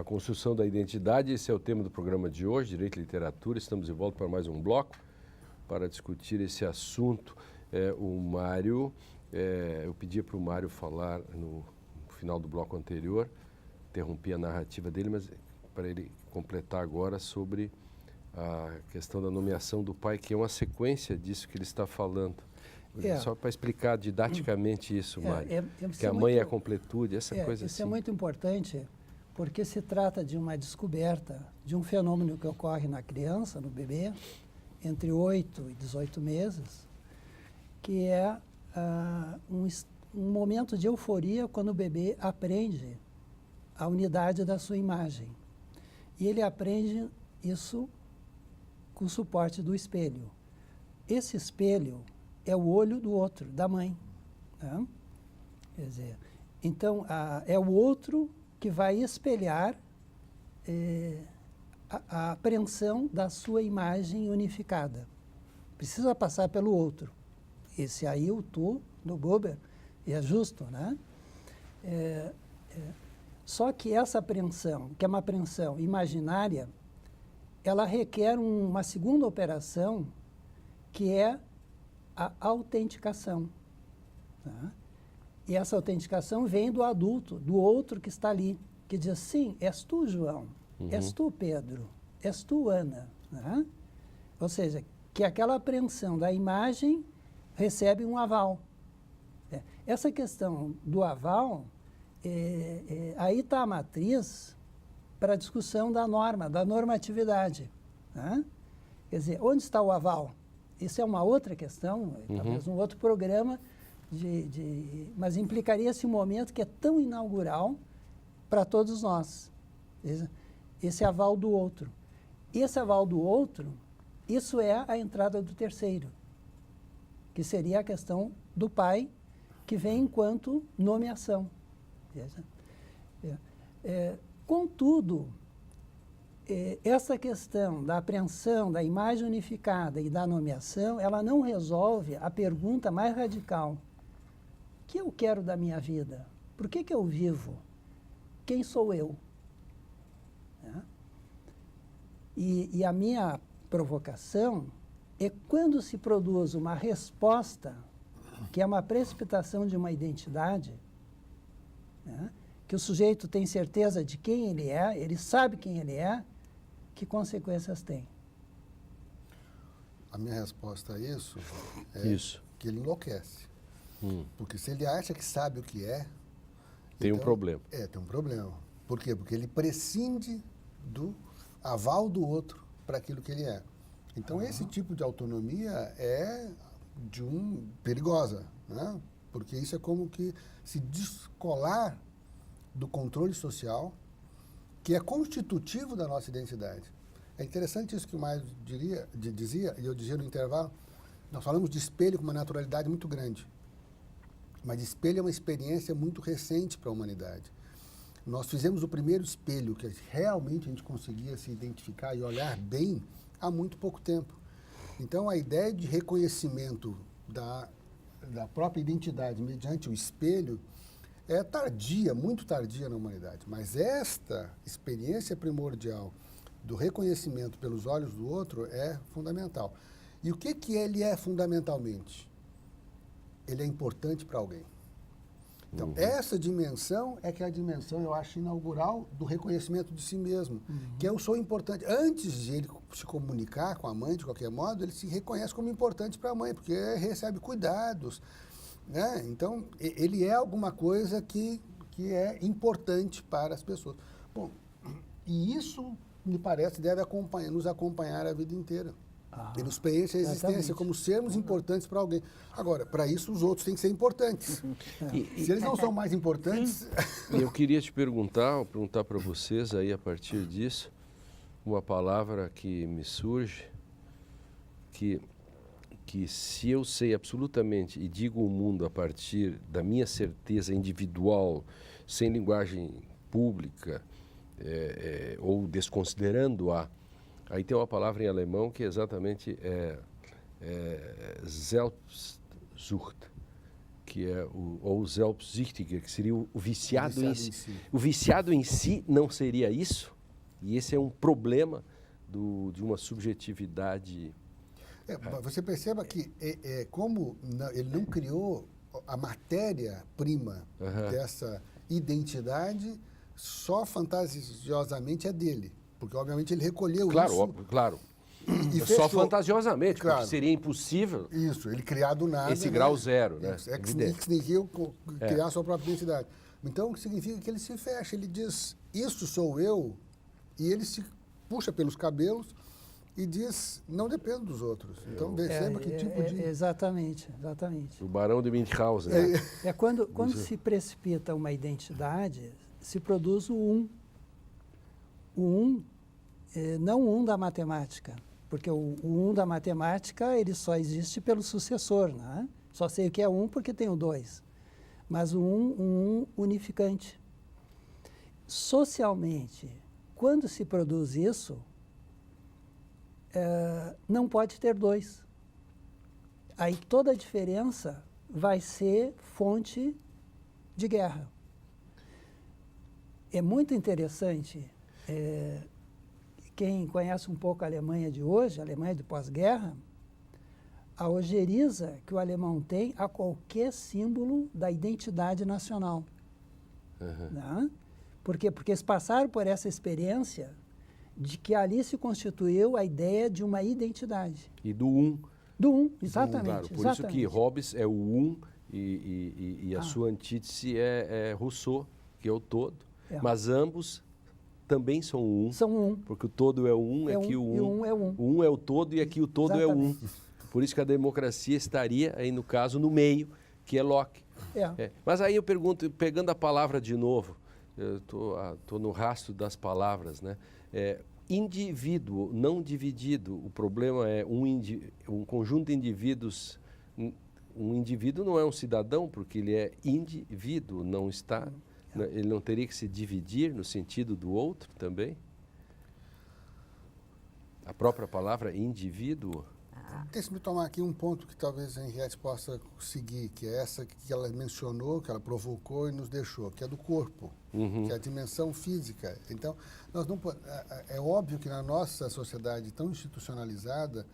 a construção da identidade. Esse é o tema do programa de hoje, Direito e Literatura. Estamos de volta para mais um bloco para discutir esse assunto. O Mário, eu pedi para o Mário falar no final do bloco anterior, interrompi a narrativa dele, mas para ele completar agora sobre a questão da nomeação do pai, que é uma sequência disso que ele está falando. Só para explicar didaticamente isso, Mário, que a mãe é a completude, essa coisa assim. Isso é muito importante, porque se trata de uma descoberta de um fenômeno que ocorre na criança, no bebê, entre 8 e 18 meses, que é um momento de euforia quando o bebê aprende a unidade da sua imagem. E ele aprende isso com o suporte do espelho. Esse espelho é o olho do outro, da mãe. Né? Quer dizer, então, é o outro que vai espelhar a apreensão da sua imagem unificada. Precisa passar pelo outro. Esse aí, o tu, do Buber, é justo, né? Só que essa apreensão, que é uma apreensão imaginária, ela requer uma segunda operação, que é a autenticação. Tá? E essa autenticação vem do adulto, do outro que está ali, que diz, sim, és tu, João, és tu, Pedro, és tu, Ana. Né? Ou seja, que aquela apreensão da imagem recebe um aval. Essa questão do aval, aí está a matriz para a discussão da norma, da normatividade. Né? Quer dizer, onde está o aval? Isso é uma outra questão, talvez um outro programa, mas implicaria esse momento que é tão inaugural para todos nós. Esse aval do outro. Esse aval do outro, isso é a entrada do terceiro, que seria a questão do pai, que vem enquanto nomeação. Contudo, essa questão da apreensão, da imagem unificada e da nomeação, ela não resolve a pergunta mais radical. O que eu quero da minha vida? Por que eu vivo? Quem sou eu? E a minha provocação é quando se produz uma resposta, que é uma precipitação de uma identidade, né? Que o sujeito tem certeza de quem ele é, ele sabe quem ele é, que consequências tem? A minha resposta a isso é que ele enlouquece. Porque se ele acha que sabe o que é... Tem um problema. Tem um problema. Por quê? Porque ele prescinde do aval do outro para aquilo que ele é. Então, esse tipo de autonomia é perigosa, né? Porque isso é como que se descolar do controle social, que é constitutivo da nossa identidade. É interessante isso que o Mário dizia, e eu dizia no intervalo, nós falamos de espelho com uma naturalidade muito grande, mas espelho é uma experiência muito recente para a humanidade. Nós fizemos o primeiro espelho que realmente a gente conseguia se identificar e olhar bem há muito pouco tempo. Então, a ideia de reconhecimento da própria identidade mediante o espelho é tardia, muito tardia na humanidade. Mas esta experiência primordial do reconhecimento pelos olhos do outro é fundamental. E o que ele é fundamentalmente? Ele é importante para alguém. Então, essa dimensão é que é a dimensão, eu acho, inaugural do reconhecimento de si mesmo. Que eu sou importante. Antes de ele se comunicar com a mãe, de qualquer modo, ele se reconhece como importante para a mãe, porque recebe cuidados. Né? Então, ele é alguma coisa que é importante para as pessoas. Bom, e isso, me parece, deve nos acompanhar a vida inteira. E nos preenche a existência como sermos importantes para alguém. Agora, para isso, os outros têm que ser importantes. Se eles não são mais importantes... Eu queria te perguntar para vocês aí, a partir disso, uma palavra que me surge, que se eu sei absolutamente e digo o mundo a partir da minha certeza individual, sem linguagem pública, ou desconsiderando-a, aí tem uma palavra em alemão que é exatamente Selbstsucht, que é o Selbsüchtiger, que seria o viciado, viciado em em si. si. O viciado em si não seria isso? E esse é um problema de uma subjetividade... Você perceba que como ele não criou a matéria-prima dessa identidade, só fantasiosamente é dele. Porque, obviamente, ele recolheu Claro, isso. óbvio, claro. E Só fechou. fantasiosamente, Claro. porque seria impossível Isso, ele criar do nada. esse grau zero, né? Isso, ex Evidente. nihilo, criar sua própria identidade. Então, o que significa que ele se fecha, ele diz, isso sou eu, e ele se puxa pelos cabelos e diz, não dependo dos outros. Então, perceba que tipo de... Exatamente, exatamente. O Barão de Münchhausen. Né? Quando se precipita uma identidade, se produz o um. O um, não o um da matemática, porque o um da matemática ele só existe pelo sucessor, né? Só sei o que é um porque tenho dois. Mas um unificante. Socialmente, quando se produz isso, não pode ter dois. Aí toda a diferença vai ser fonte de guerra. É muito interessante, quem conhece um pouco a Alemanha de hoje, a Alemanha de pós-guerra, a ojeriza que o alemão tem a qualquer símbolo da identidade nacional. Né? Por quê? Porque eles passaram por essa experiência de que ali se constituiu a ideia de uma identidade. E do um. Do um, exatamente. Claro, por exatamente. isso que Hobbes é o um e a sua antítese é Rousseau, que é o todo. Mas ambos também são um. São um. Porque o todo é o um, aqui o um. E o um é um. O um é o todo e aqui o todo Exatamente. é o um. Por isso que a democracia estaria, aí no caso, no meio, que é Locke. Mas aí eu pergunto, pegando a palavra de novo, eu estou no rastro das palavras, né? Indivíduo, não dividido, o problema é um conjunto de indivíduos. Um indivíduo não é um cidadão, porque ele é indivíduo, não está... Ele não teria que se dividir no sentido do outro também? A própria palavra indivíduo... Deixa-me tomar aqui um ponto que talvez a Henriette possa seguir, que é essa que ela mencionou, que ela provocou e nos deixou, que é do corpo, que é a dimensão física. Então, é óbvio que na nossa sociedade tão institucionalizada,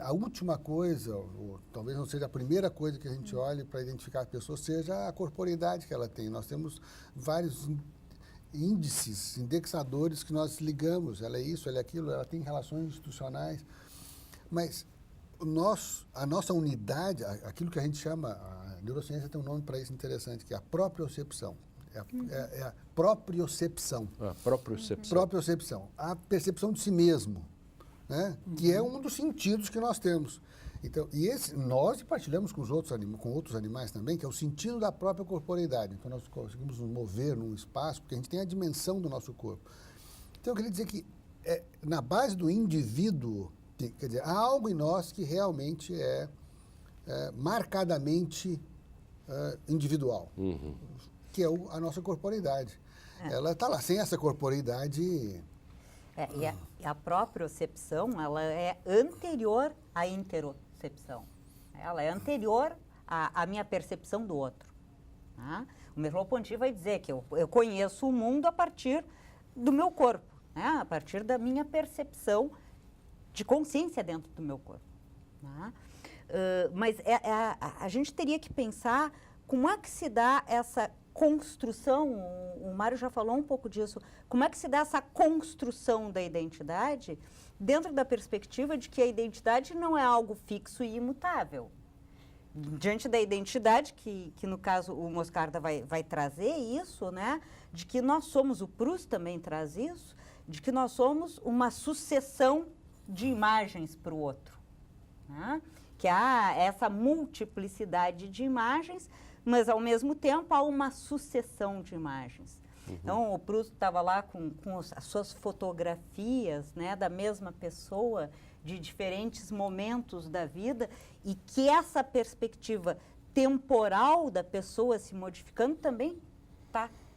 a última coisa, ou talvez não seja a primeira coisa que a gente olhe para identificar a pessoa, seja a corporeidade que ela tem. Nós temos vários índices, indexadores que nós ligamos. Ela é isso, ela é aquilo, ela tem relações institucionais. Mas a nossa unidade, aquilo que a gente chama, a neurociência tem um nome para isso interessante, que é a propriocepção. É a propriocepção. A propriocepção. Propriocepção. A percepção de si mesmo, né? Que é um dos sentidos que nós temos. Então, nós partilhamos com outros animais também, que é o sentido da própria corporeidade. Então, nós conseguimos nos mover num espaço, porque a gente tem a dimensão do nosso corpo. Então, eu queria dizer que, na base do indivíduo, quer dizer, há algo em nós que realmente é marcadamente individual, que é a nossa corporeidade. Ela está lá, sem essa corporeidade... E a propriocepção, ela é anterior à interocepção. Ela é anterior à minha percepção do outro. Tá? O Merleau-Ponty vai dizer que eu conheço o mundo a partir do meu corpo, né? A partir da minha percepção de consciência dentro do meu corpo. Tá? Mas a gente teria que pensar como é que se dá essa construção, o Mário já falou um pouco disso, como é que se dá essa construção da identidade dentro da perspectiva de que a identidade não é algo fixo e imutável. Diante da identidade, que no caso o Moscarda vai trazer isso, né, de que nós somos, o Proust também traz isso, de que nós somos uma sucessão de imagens para o outro, né? Que há essa multiplicidade de imagens, mas ao mesmo tempo há uma sucessão de imagens. Então o Proust estava lá com as suas fotografias, né, da mesma pessoa, de diferentes momentos da vida, e que essa perspectiva temporal da pessoa se modificando também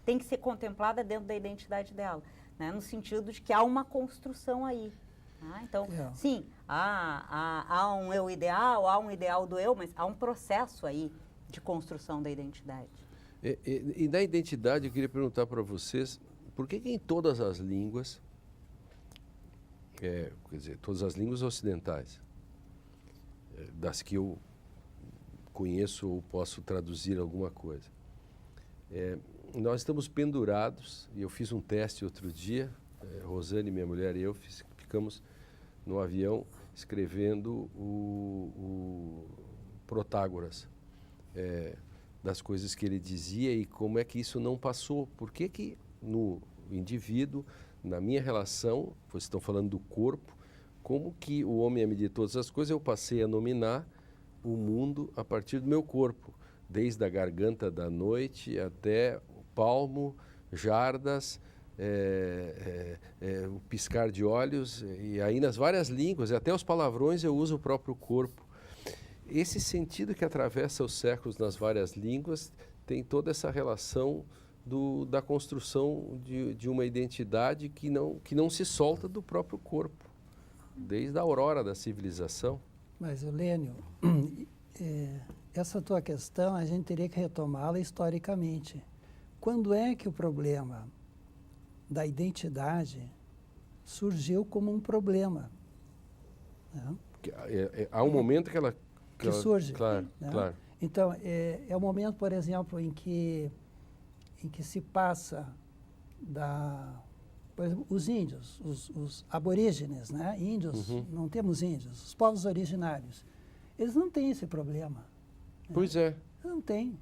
tem que ser contemplada dentro da identidade dela, né, no sentido de que há uma construção aí. Então, sim, há um eu ideal, há um ideal do eu, mas há um processo aí de construção da identidade. E na identidade, eu queria perguntar para vocês, por que em todas as línguas, quer dizer, todas as línguas ocidentais, das que eu conheço ou posso traduzir alguma coisa, nós estamos pendurados, e eu fiz um teste outro dia, Rosane, minha mulher, e eu ficamos no avião escrevendo o Protágoras, das coisas que ele dizia e como é que isso não passou. Por que no indivíduo, na minha relação, vocês estão falando do corpo, como que o homem, à medida de todas as coisas, eu passei a nominar o mundo a partir do meu corpo, desde a garganta da noite até o palmo, jardas, o piscar de olhos, e aí nas várias línguas, até os palavrões eu uso o próprio corpo. Esse sentido que atravessa os séculos nas várias línguas tem toda essa relação da construção de uma identidade que não se solta do próprio corpo, desde a aurora da civilização. Mas, Eulênio, essa tua questão a gente teria que retomá-la historicamente. Quando é que o problema da identidade surgiu como um problema? Né? Há um momento que ela surge. Claro, né? claro. Então, é o momento, por exemplo, em que se passa por exemplo, os índios, os aborígenes, né? Índios, não temos índios, os povos originários, eles não têm esse problema. Né? Pois é. Não tem.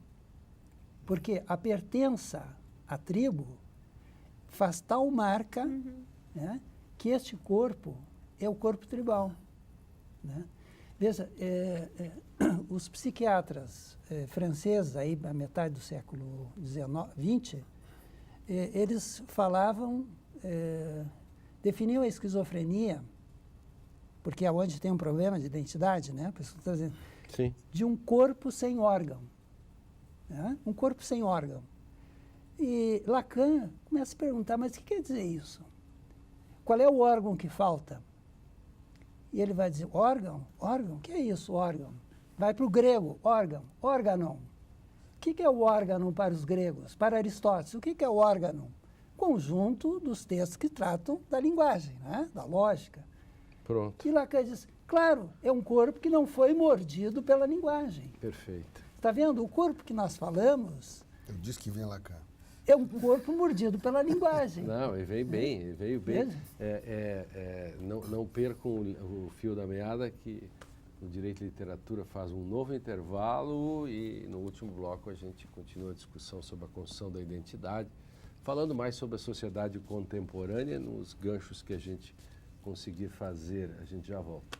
Porque a pertença à tribo faz tal marca, né, que este corpo é o corpo tribal. Né? Veja, os psiquiatras franceses, aí, a metade do século XX, eles falavam, definiam a esquizofrenia, porque é onde tem um problema de identidade, né? Por isso que eu estou dizendo, Sim. de um corpo sem órgão. Né? Um corpo sem órgão. E Lacan começa a perguntar, mas o que quer dizer isso? Qual é o órgão que falta? E ele vai dizer, órgão? Órgão? O que é isso, órgão? Vai para o grego, órgão, órganon. O que é o órgão para os gregos? Para Aristóteles, o que é o órgão? Conjunto dos textos que tratam da linguagem, né? Da lógica. Pronto. E Lacan diz, claro, é um corpo que não foi mordido pela linguagem. Perfeito. Está vendo? O corpo que nós falamos... Eu disse que vem Lacan. É um corpo mordido pela linguagem. Não, ele veio bem, ele veio bem. Veja. Não percam o fio da meada, que o Direito e Literatura faz um novo intervalo e no último bloco a gente continua a discussão sobre a construção da identidade, falando mais sobre a sociedade contemporânea nos ganchos que a gente conseguir fazer. A gente já volta.